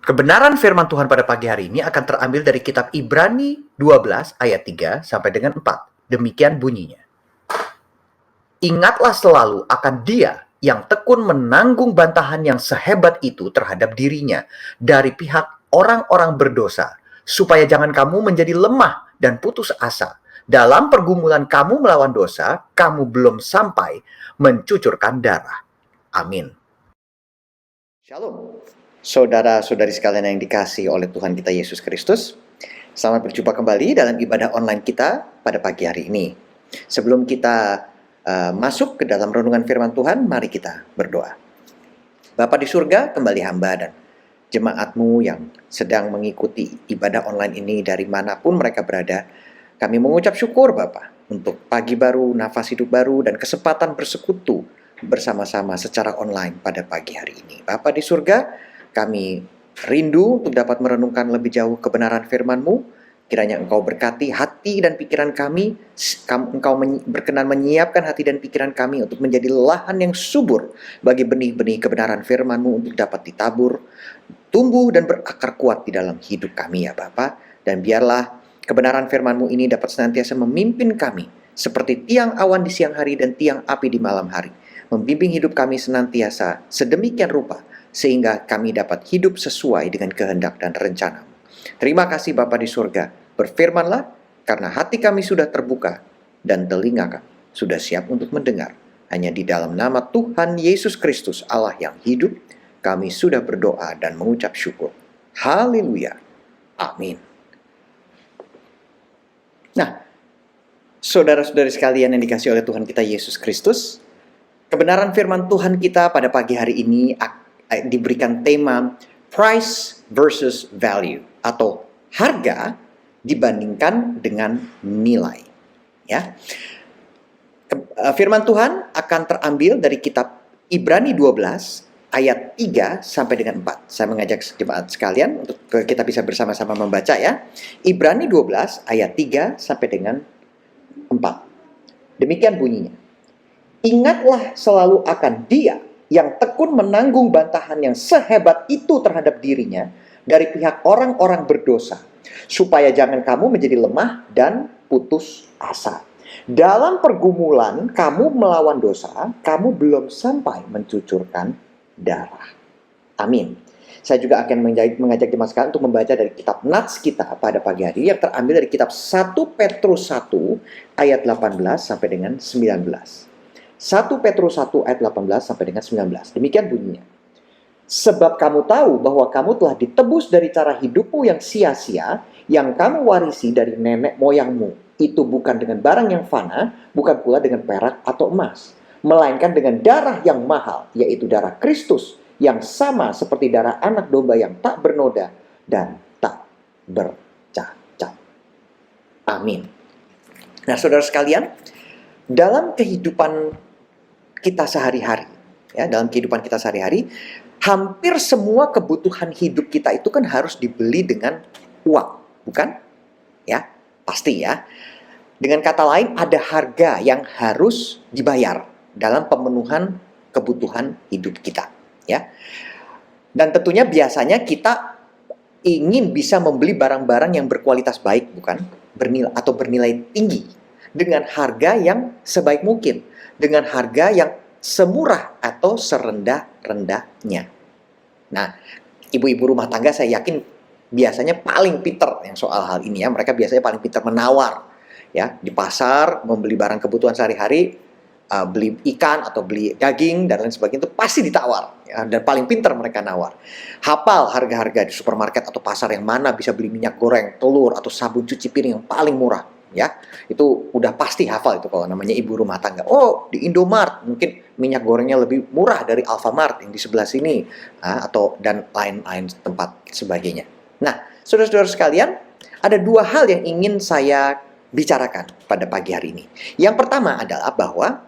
Kebenaran firman Tuhan pada pagi hari ini akan terambil dari kitab Ibrani 12 ayat 3 sampai dengan 4. Demikian bunyinya. Ingatlah selalu akan Dia yang tekun menanggung bantahan yang sehebat itu terhadap dirinya dari pihak orang-orang berdosa, supaya jangan kamu menjadi lemah dan putus asa. Dalam pergumulan kamu melawan dosa, kamu belum sampai mencucurkan darah. Amin. Shalom. Saudara-saudari sekalian yang dikasihi oleh Tuhan kita Yesus Kristus, selamat berjumpa kembali dalam ibadah online kita pada pagi hari ini. Sebelum kita masuk ke dalam renungan firman Tuhan, mari kita berdoa. Bapa di surga, kembali hamba dan jemaat-Mu yang sedang mengikuti ibadah online ini dari manapun mereka berada, kami mengucap syukur Bapa untuk pagi baru, nafas hidup baru, dan kesempatan bersekutu bersama-sama secara online pada pagi hari ini. Bapa di surga, kami rindu untuk dapat merenungkan lebih jauh kebenaran firman-Mu. Kiranya Engkau berkati hati dan pikiran kami. Engkau berkenan menyiapkan hati dan pikiran kami untuk menjadi lahan yang subur bagi benih-benih kebenaran firman-Mu untuk dapat ditabur, tumbuh dan berakar kuat di dalam hidup kami ya Bapa. Dan biarlah kebenaran firman-Mu ini dapat senantiasa memimpin kami seperti tiang awan di siang hari dan tiang api di malam hari. Membimbing hidup kami senantiasa sedemikian rupa sehingga kami dapat hidup sesuai dengan kehendak dan rencana-Mu. Terima kasih Bapa di surga. Berfirmanlah, karena hati kami sudah terbuka dan telinga kami sudah siap untuk mendengar. Hanya di dalam nama Tuhan Yesus Kristus Allah yang hidup, kami sudah berdoa dan mengucap syukur. Haleluya. Amin. Nah, saudara-saudari sekalian yang dikasihi oleh Tuhan kita Yesus Kristus, kebenaran firman Tuhan kita pada pagi hari ini diberikan tema price versus value atau harga dibandingkan dengan nilai. Ya. Firman Tuhan akan terambil dari kitab Ibrani 12 ayat 3 sampai dengan 4. Saya mengajak jemaat sekalian untuk kita bisa bersama-sama membaca ya. Ibrani 12 ayat 3 sampai dengan 4. Demikian bunyinya. Ingatlah selalu akan Dia yang tekun menanggung bantahan yang sehebat itu terhadap dirinya dari pihak orang-orang berdosa, supaya jangan kamu menjadi lemah dan putus asa. Dalam pergumulan kamu melawan dosa, kamu belum sampai mencucurkan darah. Amin. Saya juga akan mengajak jemaat sekalian untuk membaca dari kitab Nats kita pada pagi hari yang terambil dari kitab 1 Petrus 1 ayat 18 sampai dengan 19. 1 Petrus 1 ayat 18 sampai dengan 19. Demikian bunyinya. Sebab kamu tahu bahwa kamu telah ditebus dari cara hidupmu yang sia-sia, yang kamu warisi dari nenek moyangmu. Itu bukan dengan barang yang fana, bukan pula dengan perak atau emas, melainkan dengan darah yang mahal, yaitu darah Kristus, yang sama seperti darah anak domba yang tak bernoda dan tak bercacat. Amin. Nah, saudara sekalian, dalam kehidupan kita sehari-hari, ya, dalam kehidupan kita sehari-hari, hampir semua kebutuhan hidup kita itu kan harus dibeli dengan uang, bukan? Ya, pasti ya. Dengan kata lain, ada harga yang harus dibayar dalam pemenuhan kebutuhan hidup kita, ya. Dan tentunya biasanya kita ingin bisa membeli barang-barang yang berkualitas baik, bukan? Bernilai tinggi dengan harga yang sebaik mungkin, dengan harga yang semurah atau serendah-rendahnya. Nah, ibu-ibu rumah tangga saya yakin biasanya paling pinter yang soal hal ini ya. Mereka biasanya paling pinter menawar ya di pasar, membeli barang kebutuhan sehari-hari, beli ikan atau beli daging dan lain sebagainya itu pasti ditawar ya, dan paling pinter mereka nawar. Hafal harga-harga di supermarket atau pasar yang mana bisa beli minyak goreng, telur atau sabun cuci piring yang paling murah. Ya, itu udah pasti hafal itu kalau namanya ibu rumah tangga. Oh, di Indomart mungkin minyak gorengnya lebih murah dari Alfamart yang di sebelah sini, atau dan lain-lain tempat sebagainya. Nah, saudara-saudara sekalian, ada dua hal yang ingin saya bicarakan pada pagi hari ini. Yang pertama adalah bahwa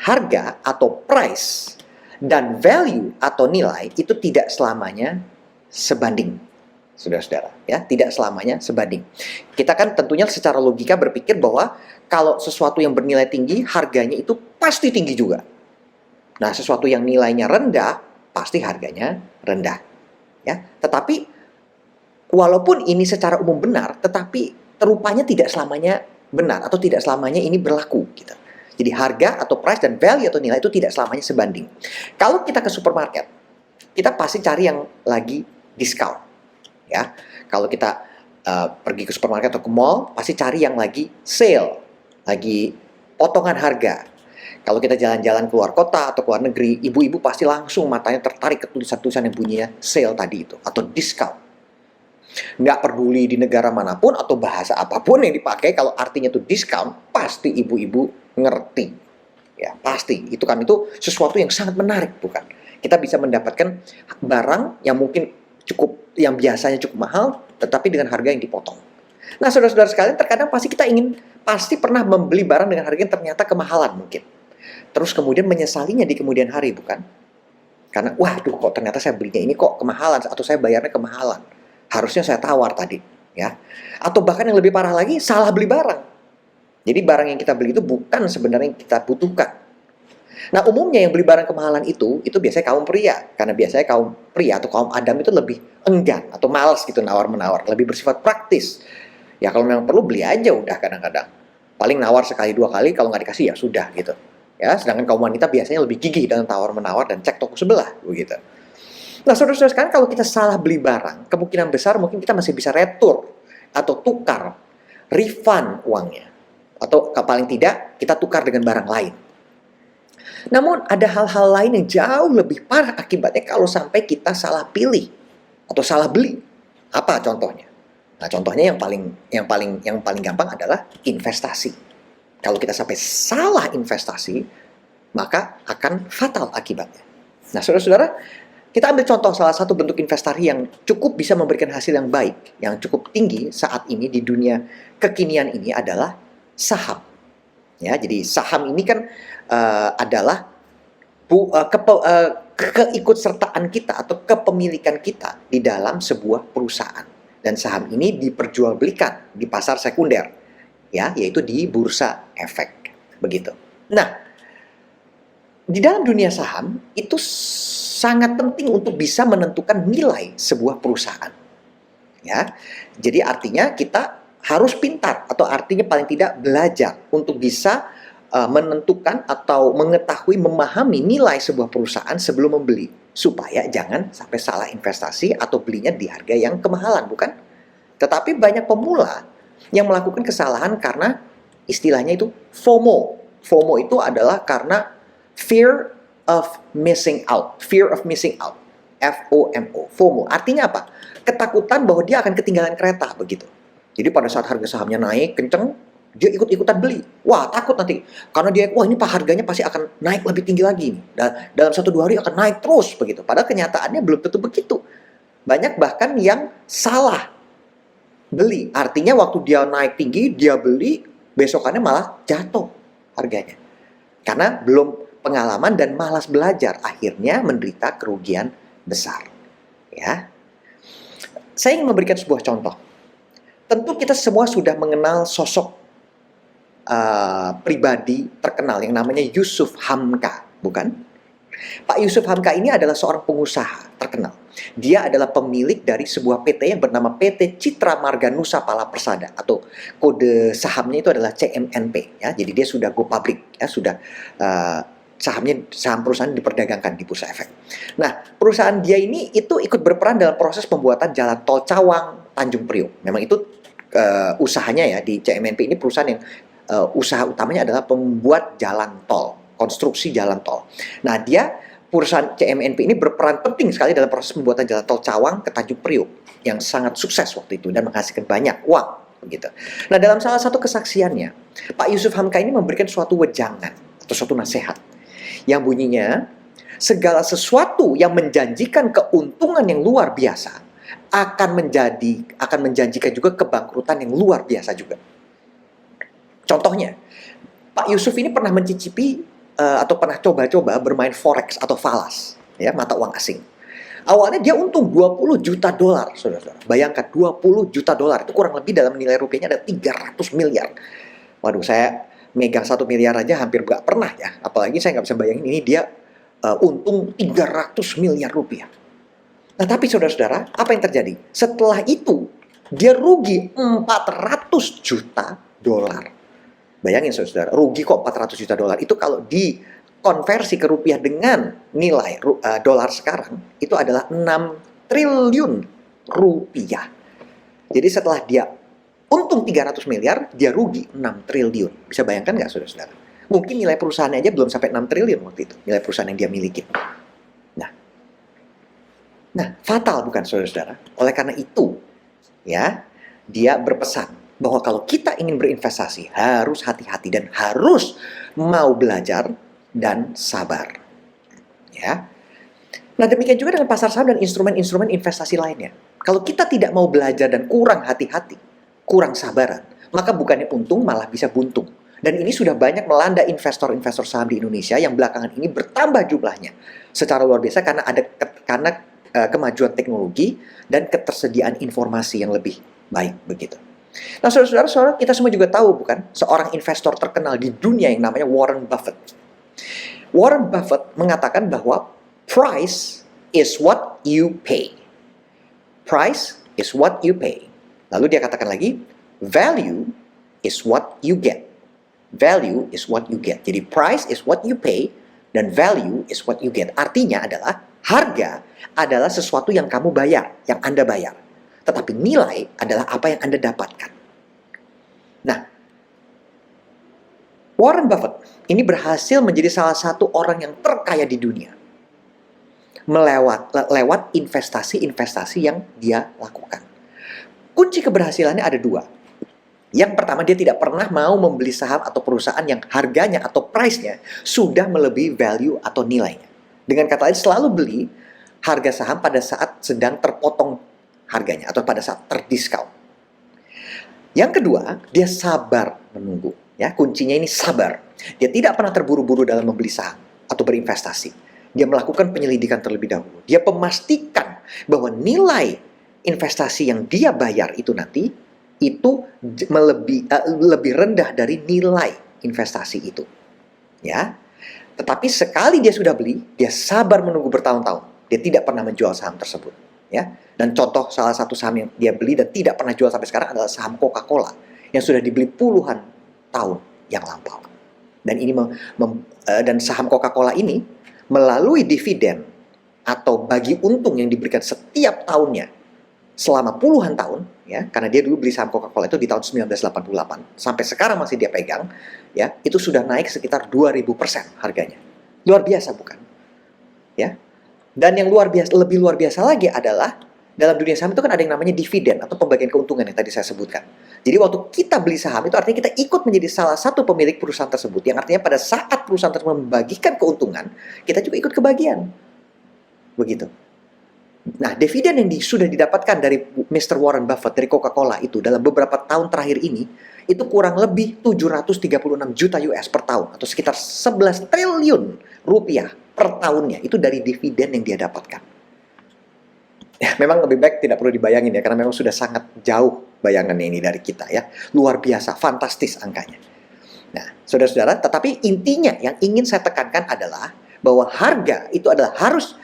harga atau price dan value atau nilai itu tidak selamanya sebanding. Saudara-saudara, ya, tidak selamanya sebanding. Kita kan tentunya secara logika berpikir bahwa kalau sesuatu yang bernilai tinggi, harganya itu pasti tinggi juga. Nah, sesuatu yang nilainya rendah, pasti harganya rendah. ya. Tetapi walaupun ini secara umum benar, tetapi rupanya tidak selamanya benar atau tidak selamanya ini berlaku gitu. Jadi harga atau price dan value atau nilai itu tidak selamanya sebanding. Kalau kita ke supermarket, kita pasti cari yang lagi diskon, ya. Kalau kita pergi ke supermarket atau ke mall, pasti cari yang lagi sale, lagi potongan harga. Kalau kita jalan-jalan keluar kota atau keluar negeri, ibu-ibu pasti langsung matanya tertarik ke tulisan-tulisan yang bunyinya sale tadi itu atau diskon. Nggak peduli di negara manapun atau bahasa apapun yang dipakai, kalau artinya itu diskon, pasti ibu-ibu ngerti. Ya, pasti. Itu sesuatu yang sangat menarik, bukan? Kita bisa mendapatkan barang yang mungkin yang biasanya cukup mahal, tetapi dengan harga yang dipotong. Nah, saudara-saudara sekalian, terkadang pasti pernah membeli barang dengan harga yang ternyata kemahalan mungkin. Terus kemudian menyesalinya di kemudian hari, bukan? Karena, waduh, kok ternyata saya belinya ini kok kemahalan, atau saya bayarnya kemahalan. Harusnya saya tawar tadi, ya. Atau bahkan yang lebih parah lagi, salah beli barang. Jadi barang yang kita beli itu bukan sebenarnya yang kita butuhkan. Nah, umumnya yang beli barang kemahalan itu biasanya kaum pria. Karena biasanya kaum pria atau kaum Adam itu lebih enggan atau malas gitu nawar-menawar, lebih bersifat praktis. Ya kalau memang perlu beli aja udah kadang-kadang. Paling nawar sekali dua kali, kalau nggak dikasih ya sudah gitu. Ya, sedangkan kaum wanita biasanya lebih gigih dalam tawar-menawar dan cek toko sebelah begitu. Nah, saudara-saudara sekarang kalau kita salah beli barang, kemungkinan besar mungkin kita masih bisa retur atau tukar, refund uangnya. Atau paling tidak kita tukar dengan barang lain. Namun ada hal-hal lain yang jauh lebih parah akibatnya kalau sampai kita salah pilih atau salah beli. Apa contohnya? Nah, contohnya yang paling gampang adalah investasi. Kalau kita sampai salah investasi, maka akan fatal akibatnya. Nah, saudara-saudara, kita ambil contoh salah satu bentuk investasi yang cukup bisa memberikan hasil yang baik, yang cukup tinggi saat ini di dunia kekinian ini adalah saham. Ya, jadi saham ini kan adalah keikutsertaan kita atau kepemilikan kita di dalam sebuah perusahaan. Dan saham ini diperjualbelikan di pasar sekunder, ya, yaitu di bursa efek, begitu. Nah, di dalam dunia saham itu sangat penting untuk bisa menentukan nilai sebuah perusahaan. Ya, jadi artinya kita harus pintar atau artinya paling tidak belajar untuk bisa menentukan atau mengetahui, memahami nilai sebuah perusahaan sebelum membeli, supaya jangan sampai salah investasi atau belinya di harga yang kemahalan, bukan? Tetapi banyak pemula yang melakukan kesalahan karena istilahnya itu FOMO. FOMO itu adalah karena fear of missing out. Fear of missing out. FOMO. FOMO. Artinya apa? Ketakutan bahwa dia akan ketinggalan kereta, begitu. Jadi pada saat harga sahamnya naik kenceng, dia ikut-ikutan beli. Wah, takut nanti. Karena dia, wah ini harganya pasti akan naik lebih tinggi lagi. Dan dalam 1-2 hari akan naik terus, begitu. Padahal kenyataannya belum tentu begitu. Banyak bahkan yang salah beli. Artinya waktu dia naik tinggi, dia beli, besokannya malah jatuh harganya. Karena belum pengalaman dan malas belajar. Akhirnya menderita kerugian besar. Ya. Saya ingin memberikan sebuah contoh. Tentu kita semua sudah mengenal sosok pribadi terkenal yang namanya Yusuf Hamka, bukan? Pak Yusuf Hamka ini adalah seorang pengusaha terkenal. Dia adalah pemilik dari sebuah PT yang bernama PT Citra Marga Nusa Pala Persada, atau kode sahamnya itu adalah CMNP. Ya, jadi dia sudah go public, ya, sudah saham perusahaan diperdagangkan di bursa efek. Nah, perusahaan dia ini itu ikut berperan dalam proses pembuatan jalan tol Cawang Tanjung Priok. Memang itu usahanya ya di CMNP ini perusahaan yang usaha utamanya adalah membuat jalan tol, konstruksi jalan tol. Nah, perusahaan CMNP ini berperan penting sekali dalam proses pembuatan jalan tol Cawang ke Tanjung Priok yang sangat sukses waktu itu dan menghasilkan banyak uang, begitu. Nah, dalam salah satu kesaksiannya, Pak Yusuf Hamka ini memberikan suatu wejangan atau suatu nasihat yang bunyinya, segala sesuatu yang menjanjikan keuntungan yang luar biasa akan menjanjikan juga kebangkrutan yang luar biasa juga. Contohnya, Pak Yusuf ini pernah mencicipi atau pernah coba-coba bermain forex atau falas, ya, mata uang asing. Awalnya dia untung 20 juta dolar, saudara-saudara. Bayangkan 20 juta dolar itu kurang lebih dalam nilai rupiahnya ada 300 miliar. Waduh, saya megang 1 miliar aja hampir nggak pernah ya. Apalagi saya nggak bisa bayangin ini dia untung 300 miliar rupiah. Nah, tapi saudara-saudara, apa yang terjadi? Setelah itu, dia rugi 400 juta dolar. Bayangin saudara, rugi kok 400 juta dolar. Itu kalau dikonversi ke rupiah dengan nilai dolar sekarang, itu adalah 6 triliun rupiah. Jadi setelah dia untung 300 miliar, dia rugi 6 triliun. Bisa bayangkan nggak saudara-saudara? Mungkin nilai perusahaannya aja belum sampai 6 triliun waktu itu, nilai perusahaan yang dia miliki. Nah, fatal bukan saudara-saudara? Oleh karena itu, ya, dia berpesan bahwa kalau kita ingin berinvestasi, harus hati-hati dan harus mau belajar dan sabar. Ya. Nah, demikian juga dengan pasar saham dan instrumen-instrumen investasi lainnya. Kalau kita tidak mau belajar dan kurang hati-hati, kurang sabaran, maka bukannya untung malah bisa buntung. Dan ini sudah banyak melanda investor-investor saham di Indonesia yang belakangan ini bertambah jumlahnya secara luar biasa karena kemajuan teknologi dan ketersediaan informasi yang lebih baik begitu. Nah, saudara-saudara, kita semua juga tahu bukan seorang investor terkenal di dunia yang namanya Warren Buffett. Warren Buffett mengatakan bahwa price is what you pay. Price is what you pay. Lalu dia katakan lagi, value is what you get. Value is what you get. Jadi price is what you pay dan value is what you get. Artinya adalah harga adalah sesuatu yang kamu bayar, yang Anda bayar. Tetapi nilai adalah apa yang Anda dapatkan. Nah, Warren Buffett ini berhasil menjadi salah satu orang yang terkaya di dunia. Lewat investasi-investasi yang dia lakukan. Kunci keberhasilannya ada dua. Yang pertama, dia tidak pernah mau membeli saham atau perusahaan yang harganya atau price-nya sudah melebihi value atau nilainya. Dengan kata lain, selalu beli harga saham pada saat sedang terpotong harganya atau pada saat terdiskon. Yang kedua, dia sabar menunggu. Ya, kuncinya ini sabar. Dia tidak pernah terburu-buru dalam membeli saham atau berinvestasi. Dia melakukan penyelidikan terlebih dahulu. Dia memastikan bahwa nilai investasi yang dia bayar itu nanti itu lebih rendah dari nilai investasi itu. Ya. Tetapi sekali dia sudah beli, dia sabar menunggu bertahun-tahun. Dia tidak pernah menjual saham tersebut. Ya. Dan contoh salah satu saham yang dia beli dan tidak pernah jual sampai sekarang adalah saham Coca-Cola yang sudah dibeli puluhan tahun yang lampau. Dan dan saham Coca-Cola ini melalui dividen atau bagi untung yang diberikan setiap tahunnya selama puluhan tahun, ya, karena dia dulu beli saham Coca-Cola itu di tahun 1988 sampai sekarang masih dia pegang, ya, itu sudah naik sekitar 2000% harganya. Luar biasa bukan? Ya. Dan yang lebih luar biasa lagi adalah dalam dunia saham itu kan ada yang namanya dividen atau pembagian keuntungan yang tadi saya sebutkan. Jadi waktu kita beli saham itu artinya kita ikut menjadi salah satu pemilik perusahaan tersebut, yang artinya pada saat perusahaan tersebut membagikan keuntungan, kita juga ikut kebagian. Begitu. Nah, dividen yang sudah didapatkan dari Mr. Warren Buffett dari Coca-Cola itu dalam beberapa tahun terakhir ini itu kurang lebih 736 juta US per tahun atau sekitar 11 triliun rupiah per tahunnya itu dari dividen yang dia dapatkan. Ya, memang lebih baik tidak perlu dibayangin ya, karena memang sudah sangat jauh bayangannya ini dari kita ya. Luar biasa, fantastis angkanya. Nah, saudara-saudara, tetapi intinya yang ingin saya tekankan adalah bahwa harga itu adalah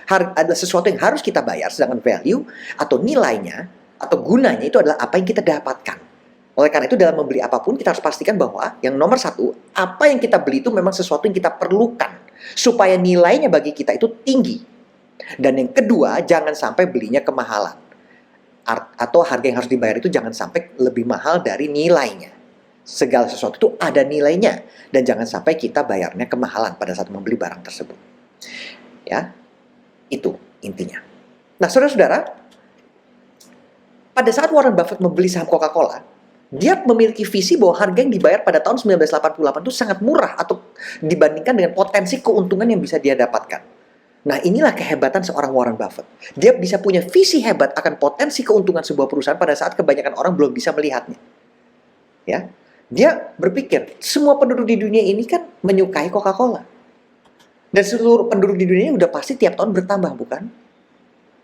adalah sesuatu yang harus kita bayar, sedangkan value atau nilainya atau gunanya itu adalah apa yang kita dapatkan. Oleh karena itu dalam membeli apapun kita harus pastikan bahwa yang nomor satu, apa yang kita beli itu memang sesuatu yang kita perlukan supaya nilainya bagi kita itu tinggi. Dan yang kedua, jangan sampai belinya kemahalan. Atau harga yang harus dibayar itu jangan sampai lebih mahal dari nilainya. Segala sesuatu itu ada nilainya. Dan jangan sampai kita bayarnya kemahalan pada saat membeli barang tersebut. Ya, itu intinya. Nah, saudara-saudara, pada saat Warren Buffett membeli saham Coca-Cola, dia memiliki visi bahwa harga yang dibayar pada tahun 1988 itu sangat murah atau dibandingkan dengan potensi keuntungan yang bisa dia dapatkan. Nah, inilah kehebatan seorang Warren Buffett. Dia bisa punya visi hebat akan potensi keuntungan sebuah perusahaan pada saat kebanyakan orang belum bisa melihatnya. Ya, dia berpikir, semua penduduk di dunia ini kan menyukai Coca-Cola. Dan seluruh penduduk di dunia ini udah pasti tiap tahun bertambah, bukan?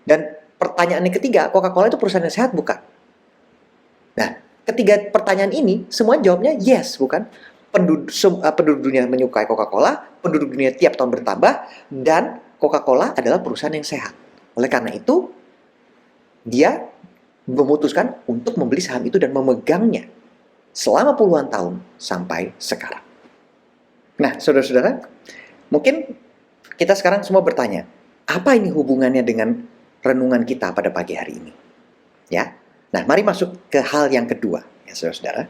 Dan pertanyaan yang ketiga, Coca-Cola itu perusahaan yang sehat, bukan? Nah, ketiga pertanyaan ini, semua jawabnya yes, bukan? Penduduk dunia menyukai Coca-Cola, penduduk dunia tiap tahun bertambah, dan Coca-Cola adalah perusahaan yang sehat. Oleh karena itu, Dia memutuskan untuk membeli saham itu dan memegangnya selama puluhan tahun sampai sekarang. Nah, saudara-saudara, mungkin kita sekarang semua bertanya, apa ini hubungannya dengan renungan kita pada pagi hari ini? Ya. Nah, mari masuk ke hal yang kedua, ya saudara-saudara.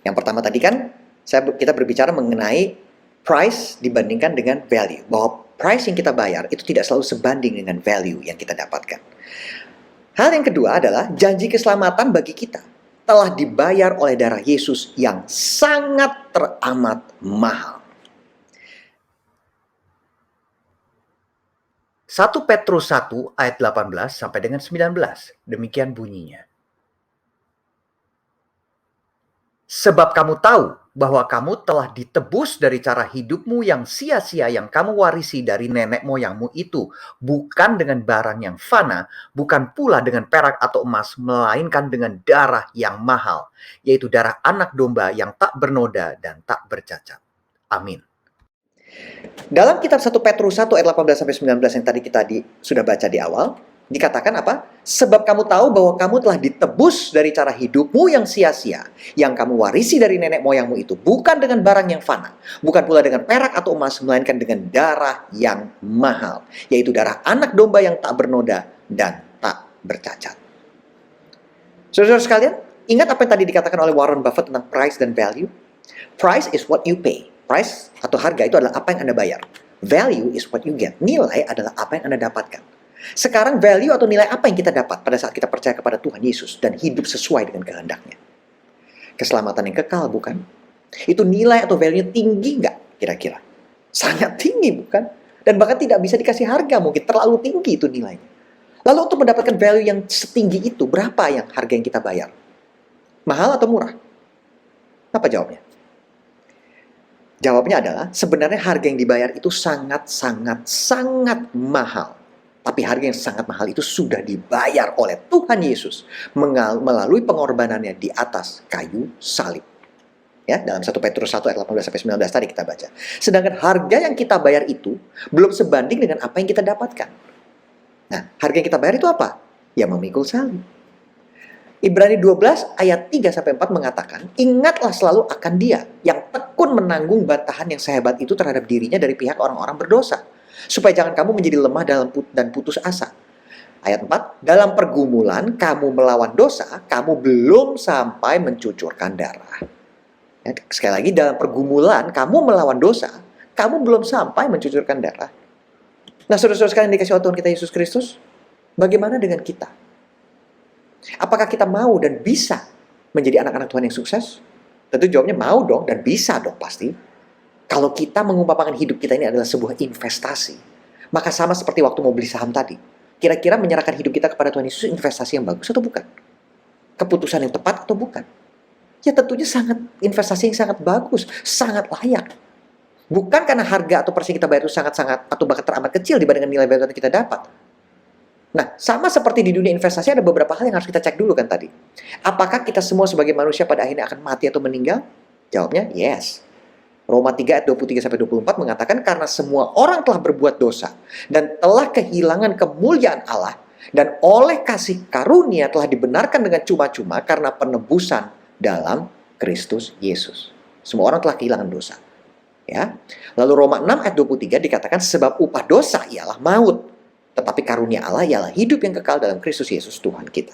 Yang pertama tadi kan kita berbicara mengenai price dibandingkan dengan value, bahwa price yang kita bayar itu tidak selalu sebanding dengan value yang kita dapatkan. Hal yang kedua adalah janji keselamatan bagi kita telah dibayar oleh darah Yesus yang sangat teramat mahal. 1 Petrus 1 ayat 18 sampai dengan 19. Demikian bunyinya. Sebab kamu tahu bahwa kamu telah ditebus dari cara hidupmu yang sia-sia yang kamu warisi dari nenek moyangmu itu, bukan dengan barang yang fana, bukan pula dengan perak atau emas, melainkan dengan darah yang mahal, yaitu darah anak domba yang tak bernoda dan tak bercacat. Amin. Dalam kitab 1 Petrus 1 ayat 18-19 yang tadi kita sudah baca di awal, dikatakan apa? Sebab kamu tahu bahwa kamu telah ditebus dari cara hidupmu yang sia-sia, yang kamu warisi dari nenek moyangmu itu, bukan dengan barang yang fana, bukan pula dengan perak atau emas, melainkan dengan darah yang mahal, yaitu darah anak domba yang tak bernoda dan tak bercacat. Saudara-saudara sekalian, ingat apa yang tadi dikatakan oleh Warren Buffett tentang price dan value? Price is what you pay. Price atau harga itu adalah apa yang Anda bayar. Value is what you get. Nilai adalah apa yang Anda dapatkan. Sekarang value atau nilai apa yang kita dapat pada saat kita percaya kepada Tuhan Yesus dan hidup sesuai dengan kehendaknya? Keselamatan yang kekal, bukan? Itu nilai atau value tinggi nggak kira-kira? Sangat tinggi, bukan? Dan bahkan tidak bisa dikasih harga, mungkin terlalu tinggi itu nilainya. Lalu untuk mendapatkan value yang setinggi itu, berapa yang harga yang kita bayar? Mahal atau murah? Apa jawabnya? Jawabnya adalah sebenarnya harga yang dibayar itu sangat mahal. Tapi harga yang sangat mahal itu sudah dibayar oleh Tuhan Yesus melalui pengorbanannya di atas kayu salib. Ya, dalam 1 Petrus 1 ayat 18-19 tadi kita baca. Sedangkan harga yang kita bayar itu belum sebanding dengan apa yang kita dapatkan. Nah, harga yang kita bayar itu apa? Ya memikul salib. Ibrani 12 ayat 3-4 mengatakan, ingatlah selalu akan Dia yang tekun menanggung bantahan yang sehebat itu terhadap dirinya dari pihak orang-orang berdosa, supaya jangan kamu menjadi lemah dan putus asa. Ayat 4, dalam pergumulan kamu melawan dosa, kamu belum sampai mencucurkan darah. Ya, sekali lagi, dalam pergumulan kamu melawan dosa, kamu belum sampai mencucurkan darah. Nah, saudara-saudara sekalian dikasih oleh Tuhan kita Yesus Kristus, bagaimana dengan kita? Apakah kita mau dan bisa menjadi anak-anak Tuhan yang sukses? Tentu jawabnya mau dong dan bisa dong pasti. Kalau kita mengumpamakan hidup kita ini adalah sebuah investasi, maka sama seperti waktu mau beli saham tadi. Kira-kira menyerahkan hidup kita kepada Tuhan Yesus investasi yang bagus atau bukan? Keputusan yang tepat atau bukan? Ya tentunya investasi yang sangat bagus, sangat layak. Bukan karena harga atau persen kita bayar itu sangat-sangat atau bahkan teramat kecil dibandingkan nilai value yang kita dapat. Nah, sama seperti di dunia investasi ada beberapa hal yang harus kita cek dulu kan tadi. Apakah kita semua sebagai manusia pada akhirnya akan mati atau meninggal? Jawabnya, yes. Roma 3 ayat 23-24 mengatakan karena semua orang telah berbuat dosa dan telah kehilangan kemuliaan Allah dan oleh kasih karunia telah dibenarkan dengan cuma-cuma karena penebusan dalam Kristus Yesus. Semua orang telah kehilangan dosa. Ya. Lalu Roma 6 ayat 23 dikatakan sebab upah dosa ialah maut. Tetapi karunia Allah ialah hidup yang kekal dalam Kristus Yesus Tuhan kita.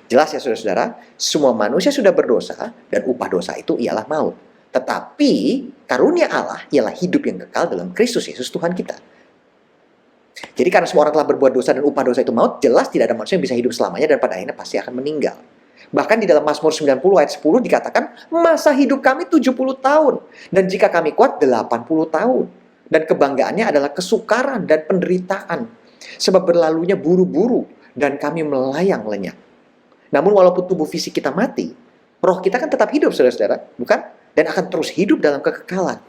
Jelas ya saudara-saudara, semua manusia sudah berdosa dan upah dosa itu ialah maut. Tetapi karunia Allah ialah hidup yang kekal dalam Kristus Yesus Tuhan kita. Jadi karena semua orang telah berbuat dosa dan upah dosa itu maut, jelas tidak ada manusia yang bisa hidup selamanya dan pada akhirnya pasti akan meninggal. Bahkan di dalam Mazmur 90 ayat 10 dikatakan, masa hidup kami 70 tahun dan jika kami kuat 80 tahun. Dan kebanggaannya adalah kesukaran dan penderitaan. Sebab berlalunya buru-buru dan kami melayang lenyap. Namun walaupun tubuh fisik kita mati, roh kita kan tetap hidup saudara-saudara, bukan? Dan akan terus hidup dalam kekekalan.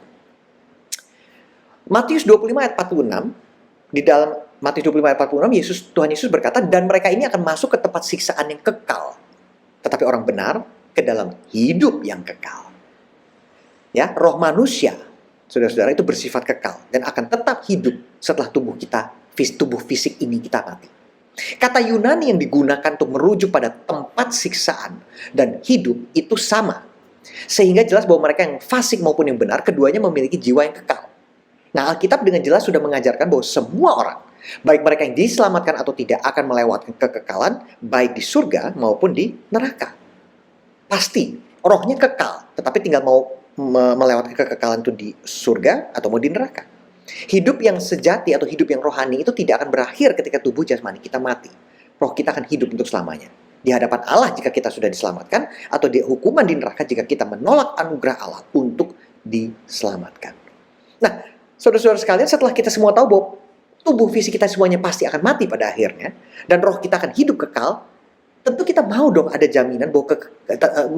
Matius 25 ayat 46, di dalam Matius 25 ayat 46, Tuhan Yesus berkata, dan mereka ini akan masuk ke tempat siksaan yang kekal. Tetapi orang benar ke dalam hidup yang kekal. Ya, roh manusia saudara-saudara itu bersifat kekal dan akan tetap hidup setelah tubuh fisik ini kita mati. Kata Yunani yang digunakan untuk merujuk pada tempat siksaan dan hidup itu sama. Sehingga jelas bahwa mereka yang fasik maupun yang benar, keduanya memiliki jiwa yang kekal. Nah, Alkitab dengan jelas sudah mengajarkan bahwa semua orang, baik mereka yang diselamatkan atau tidak, akan melewati kekekalan, baik di surga maupun di neraka. Pasti, rohnya kekal, tetapi tinggal mau melewati kekekalan itu di surga atau mau di neraka. Hidup yang sejati atau hidup yang rohani itu tidak akan berakhir ketika tubuh jasmani kita mati. Roh kita akan hidup untuk selamanya. Di hadapan Allah jika kita sudah diselamatkan, atau di hukuman di neraka jika kita menolak anugerah Allah untuk diselamatkan. Nah, saudara-saudara sekalian, setelah kita semua tahu bahwa tubuh fisik kita semuanya pasti akan mati pada akhirnya, dan roh kita akan hidup kekal, tentu kita mau dong ada jaminan bahwa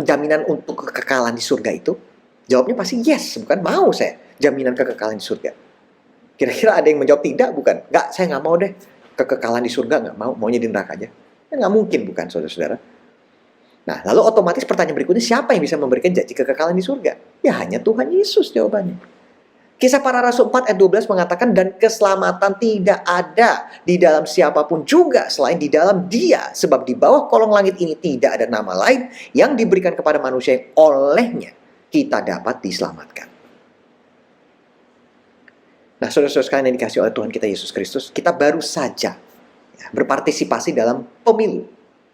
jaminan untuk kekekalan di surga itu. Jawabnya pasti yes, bukan? Mau saya jaminan kekekalan di surga. Kira-kira ada yang menjawab tidak, bukan? Nggak, saya nggak mau deh kekekalan di surga, nggak mau, maunya di neraka aja. Ya, nggak mungkin, bukan, saudara-saudara? Nah, lalu otomatis pertanyaan berikutnya, siapa yang bisa memberikan janji kekekalan di surga? Ya hanya Tuhan Yesus jawabannya. Kisah Para Rasul 4 ayat 12 mengatakan, dan keselamatan tidak ada di dalam siapapun juga selain di dalam Dia, sebab di bawah kolong langit ini tidak ada nama lain yang diberikan kepada manusia yang olehnya kita dapat diselamatkan. Nah, saudara-saudara sekalian yang dikasih oleh Tuhan kita Yesus Kristus, kita baru saja berpartisipasi dalam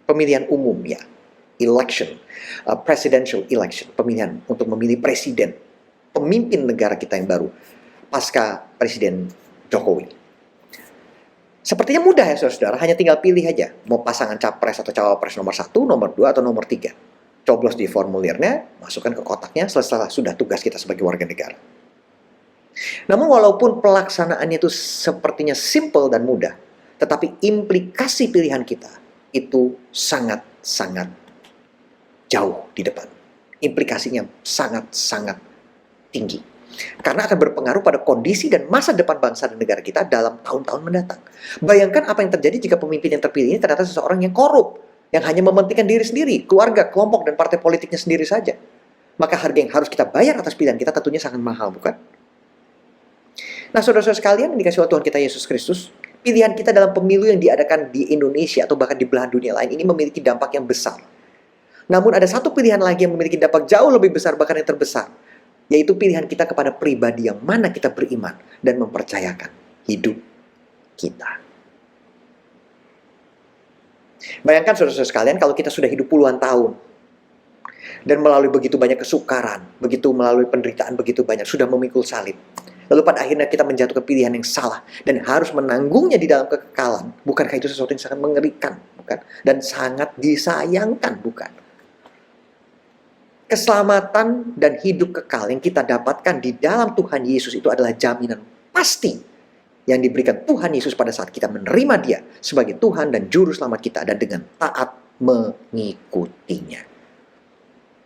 pemilihan umum, ya, election, presidential election, pemilihan untuk memilih presiden, pemimpin negara kita yang baru, pasca Presiden Jokowi. Sepertinya mudah ya saudara-saudara, hanya tinggal pilih aja, mau pasangan capres atau cawapres nomor 1, nomor 2, atau nomor 3. Coblos di formulirnya, masukkan ke kotaknya, selesai sudah tugas kita sebagai warga negara. Namun walaupun pelaksanaannya itu sepertinya simple dan mudah, tetapi implikasi pilihan kita itu sangat-sangat jauh di depan. Implikasinya sangat-sangat tinggi. Karena akan berpengaruh pada kondisi dan masa depan bangsa dan negara kita dalam tahun-tahun mendatang. Bayangkan apa yang terjadi jika pemimpin yang terpilih ini ternyata seseorang yang korup, yang hanya mementingkan diri sendiri, keluarga, kelompok, dan partai politiknya sendiri saja. Maka harga yang harus kita bayar atas pilihan kita tentunya sangat mahal, bukan? Nah, saudara-saudara sekalian yang dikasih oleh Tuhan kita Yesus Kristus, pilihan kita dalam pemilu yang diadakan di Indonesia atau bahkan di belahan dunia lain ini memiliki dampak yang besar. Namun ada satu pilihan lagi yang memiliki dampak jauh lebih besar, bahkan yang terbesar, yaitu pilihan kita kepada pribadi yang mana kita beriman dan mempercayakan hidup kita. Bayangkan saudara-saudara sekalian, kalau kita sudah hidup puluhan tahun dan melalui begitu banyak kesukaran, begitu melalui penderitaan begitu banyak, sudah memikul salib. Lalu pada akhirnya kita menjatuhkan pilihan yang salah dan harus menanggungnya di dalam kekekalan. Bukankah itu sesuatu yang sangat mengerikan, bukan? Dan sangat disayangkan, bukan? Keselamatan dan hidup kekal yang kita dapatkan di dalam Tuhan Yesus itu adalah jaminan pasti yang diberikan Tuhan Yesus pada saat kita menerima Dia sebagai Tuhan dan Juru Selamat kita dan dengan taat mengikutinya.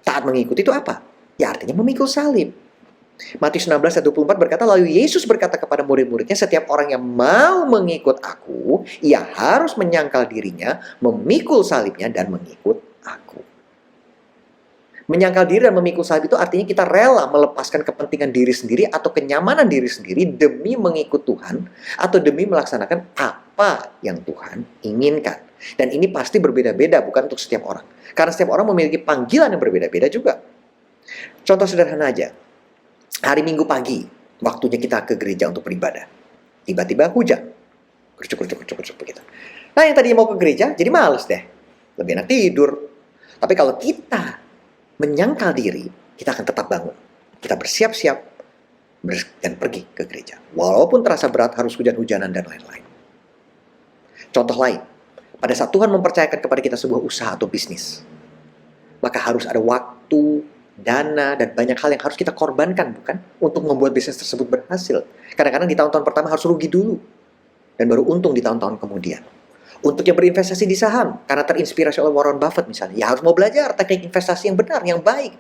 Taat mengikuti itu apa? Ya artinya memikul salib. Matius 16 ayat 24 berkata, lalu Yesus berkata kepada murid-muridnya, setiap orang yang mau mengikut aku, ia harus menyangkal dirinya, memikul salibnya, dan mengikut aku. Menyangkal diri dan memikul salib itu artinya kita rela melepaskan kepentingan diri sendiri atau kenyamanan diri sendiri demi mengikut Tuhan atau demi melaksanakan apa yang Tuhan inginkan. Dan ini pasti berbeda-beda, bukan untuk setiap orang. Karena setiap orang memiliki panggilan yang berbeda-beda juga. Contoh sederhana aja. Hari Minggu pagi, waktunya kita ke gereja untuk beribadah. Tiba-tiba hujan. Kercuk begitu. Nah, yang tadinya mau ke gereja, jadi males deh. Lebih enak tidur. Tapi kalau kita menyangkal diri, kita akan tetap bangun. Kita bersiap-siap dan pergi ke gereja. Walaupun terasa berat, harus hujan-hujanan dan lain-lain. Contoh lain, pada saat Tuhan mempercayakan kepada kita sebuah usaha atau bisnis, maka harus ada waktu, dana, dan banyak hal yang harus kita korbankan, bukan? Untuk membuat bisnis tersebut berhasil. Kadang-kadang di tahun-tahun pertama harus rugi dulu, dan baru untung di tahun-tahun kemudian. Untuk yang berinvestasi di saham, karena terinspirasi oleh Warren Buffett misalnya, ya harus mau belajar teknik investasi yang benar, yang baik.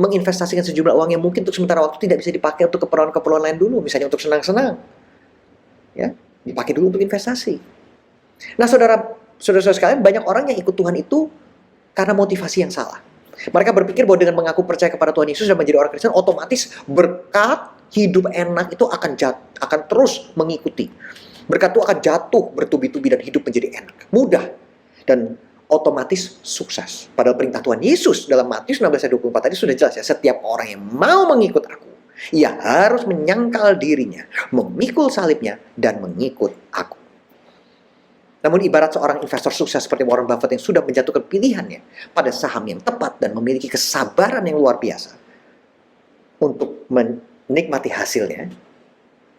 Menginvestasikan sejumlah uang yang mungkin untuk sementara waktu tidak bisa dipakai untuk keperluan-keperluan lain dulu, misalnya untuk senang-senang. Ya, dipakai dulu untuk investasi. Nah, saudara-saudara sekalian, banyak orang yang ikut Tuhan itu karena motivasi yang salah. Mereka berpikir bahwa dengan mengaku percaya kepada Tuhan Yesus dan menjadi orang Kristen, otomatis berkat hidup enak itu akan terus mengikuti. Berkat itu akan jatuh bertubi-tubi dan hidup menjadi enak, mudah, dan otomatis sukses. Padahal perintah Tuhan Yesus dalam Matius 16:24 tadi sudah jelas ya, setiap orang yang mau mengikut aku, ia harus menyangkal dirinya, memikul salibnya, dan mengikut aku. Namun ibarat seorang investor sukses seperti Warren Buffett yang sudah menjatuhkan pilihannya pada saham yang tepat dan memiliki kesabaran yang luar biasa untuk menikmati hasilnya,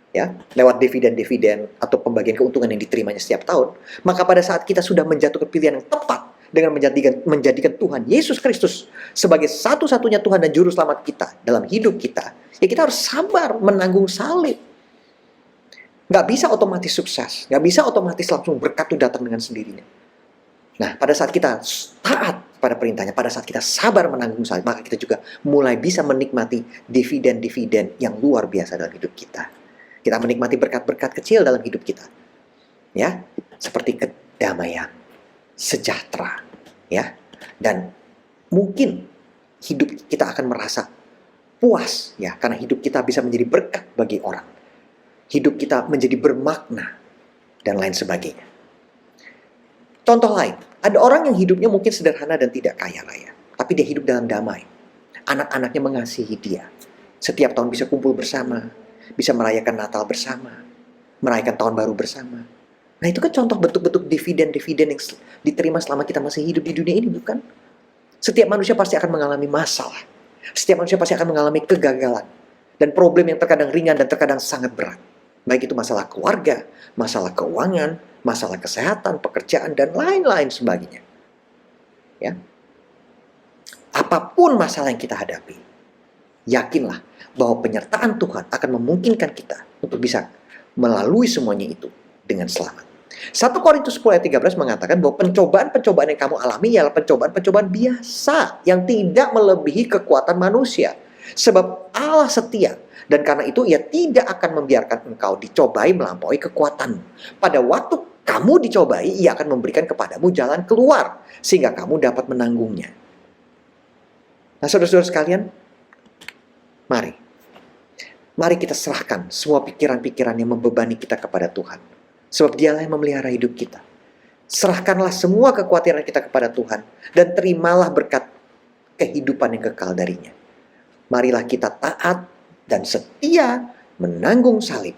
ya, lewat dividen-dividen atau pembagian keuntungan yang diterimanya setiap tahun, maka pada saat kita sudah menjatuhkan pilihan yang tepat dengan menjadikan Tuhan Yesus Kristus sebagai satu-satunya Tuhan dan Juru Selamat kita dalam hidup kita, ya kita harus sabar menanggung salib. Nggak bisa otomatis sukses, nggak bisa otomatis langsung berkat itu datang dengan sendirinya. Nah, pada saat kita taat pada perintahnya, pada saat kita sabar menanggung salib, maka kita juga mulai bisa menikmati dividen-dividen yang luar biasa dalam hidup kita. Kita menikmati berkat-berkat kecil dalam hidup kita, ya, seperti kedamaian, sejahtera, ya, dan mungkin hidup kita akan merasa puas, ya, karena hidup kita bisa menjadi berkat bagi orang. Hidup kita menjadi bermakna, dan lain sebagainya. Contoh lain, ada orang yang hidupnya mungkin sederhana dan tidak kaya raya, tapi dia hidup dalam damai. Anak-anaknya mengasihi dia. Setiap tahun bisa kumpul bersama, bisa merayakan Natal bersama, merayakan Tahun Baru bersama. Nah, itu kan contoh bentuk-bentuk dividen-dividen yang diterima selama kita masih hidup di dunia ini, bukan? Setiap manusia pasti akan mengalami masalah. Setiap manusia pasti akan mengalami kegagalan. Dan problem yang terkadang ringan dan terkadang sangat berat. Baik itu masalah keluarga, masalah keuangan, masalah kesehatan, pekerjaan, dan lain-lain sebagainya. Ya. Apapun masalah yang kita hadapi, yakinlah bahwa penyertaan Tuhan akan memungkinkan kita untuk bisa melalui semuanya itu dengan selamat. 1 Korintus 10 ayat 13 mengatakan bahwa pencobaan-pencobaan yang kamu alami ialah pencobaan-pencobaan biasa yang tidak melebihi kekuatan manusia. Sebab Allah setia, dan karena itu ia tidak akan membiarkan engkau dicobai melampaui kekuatanmu. Pada waktu kamu dicobai, ia akan memberikan kepadamu jalan keluar, sehingga kamu dapat menanggungnya. Nah, saudara-saudara sekalian, mari kita serahkan semua pikiran-pikiran yang membebani kita kepada Tuhan. Sebab dialah yang memelihara hidup kita. Serahkanlah semua kekhawatiran kita kepada Tuhan, dan terimalah berkat kehidupan yang kekal darinya. Marilah kita taat dan setia menanggung salib.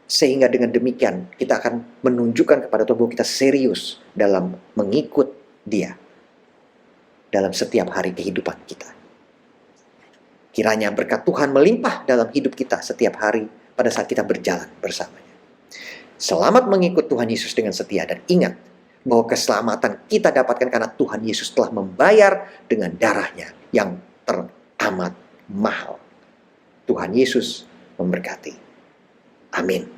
Sehingga dengan demikian kita akan menunjukkan kepada Tuhan bahwa kita serius dalam mengikut Dia dalam setiap hari kehidupan kita. Kiranya berkat Tuhan melimpah dalam hidup kita setiap hari pada saat kita berjalan bersamanya. Selamat mengikut Tuhan Yesus dengan setia, dan ingat bahwa keselamatan kita dapatkan karena Tuhan Yesus telah membayar dengan darahnya yang teramat mahal. Tuhan Yesus memberkati. Amin.